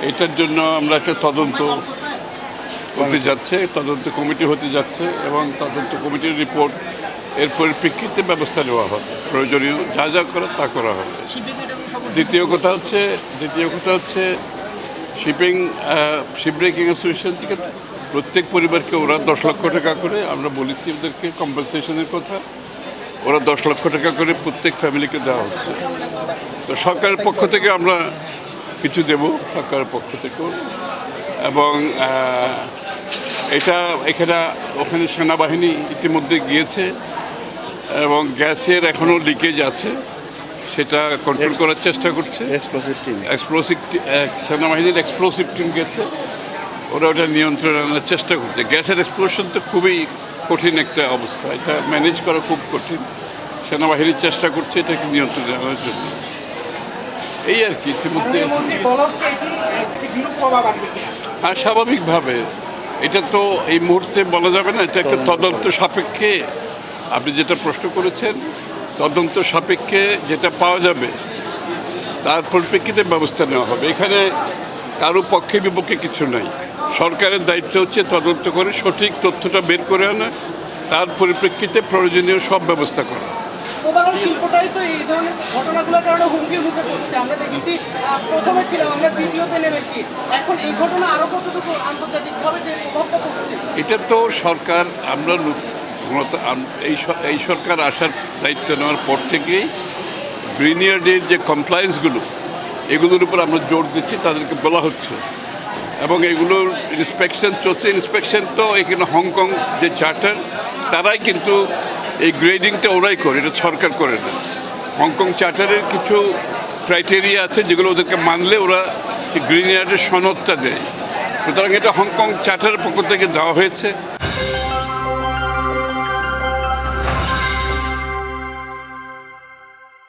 এটার জন্য আমরা একটা তদন্ত হতে যাচ্ছে, তদন্ত কমিটি হতে যাচ্ছে এবং তদন্ত কমিটির রিপোর্ট এর পরিপ্রেক্ষিতে ব্যবস্থা নেওয়া হবে, প্রয়োজনীয় যা যা করা তা করা হবে। দ্বিতীয় কথা হচ্ছে শিপব্রেকিং অ্যাসোসিয়েশন থেকে প্রত্যেক পরিবারকে ওরা 10 লক্ষ টাকা করে, আমরা বলেছি ওদেরকে কম্পেনসেশনের কথা, ওরা 10 লক্ষ টাকা করে প্রত্যেক ফ্যামিলিকে দেওয়া হচ্ছে। তো সরকারের পক্ষ থেকে আমরা কিছু দেব, সরকারের পক্ষ থেকেও, এবং ওখানে সেনাবাহিনী ইতিমধ্যে গিয়েছে এবং গ্যাসের এখনও লিকেজ আছে, সেটা কন্ট্রোল করার চেষ্টা করছে। সেনাবাহিনীর এক্সপ্লোসিভ টিম গেছে, ওরা ওটা নিয়ন্ত্রণে আনার চেষ্টা করছে। গ্যাসের এক্সপ্লোশন তো খুবই কঠিন একটা অবস্থা, এটা ম্যানেজ করা খুব কঠিন। সেনাবাহিনীর চেষ্টা করছে এটাকে নিয়ন্ত্রণে আনার জন্য। এই আর কি। ইতিমধ্যে হ্যাঁ, স্বাভাবিকভাবে এটা তো এই মুহূর্তে বলা যাবে না, এটা একটা তদন্ত সাপেক্ষে, আপনি যেটা প্রশ্ন করেছেন, তদন্ত সাপেক্ষে যেটা পাওয়া যাবে তার পরিপ্রেক্ষিতে ব্যবস্থা নেওয়া হবে। এখানে কারো পক্ষে বিপক্ষে কিছু নাই। সরকারের দায়িত্ব হচ্ছে তদন্ত করে সঠিক তথ্যটা বের করে আনা, তার পরিপ্রেক্ষিতে প্রয়োজনীয় সব ব্যবস্থা করা। শিল্পটাই তো এই ধরনের ঘটনাগুলোর কারণে হুমকির মুখে পড়ছে। আমরা দেখেছি প্রথমে ছিলাম, আমরা দ্বিতীয়তে নেমেছি, এখন এই ঘটনা আরো কতটুকু আন্তর্জাতিকভাবে যে প্রভাবটা পড়ছে। এটা তো সরকার, আমরা এই সরকার আসার দায়িত্ব নেওয়ার পর থেকেই ব্রিনিয়ার্ডের যে কমপ্লায়েন্সগুলো, এগুলোর উপর আমরা জোর দিচ্ছি, তাদেরকে বলা হচ্ছে, এবং এগুলোর ইন্সপেকশন চলছে। ইন্সপেকশন তো এখানে হংকং যে চার্টার, তারাই কিন্তু এই গ্রেডিংটা ওরাই করে, এটা সরকার করে না। হংকং চার্টারের কিছু ক্রাইটেরিয়া আছে যেগুলো ওদেরকে মানলে ওরা গ্রিন ইয়ার্ডের সনদটা দেয়। সুতরাং এটা হংকং চার্টারের পক্ষ থেকে দেওয়া হয়েছে।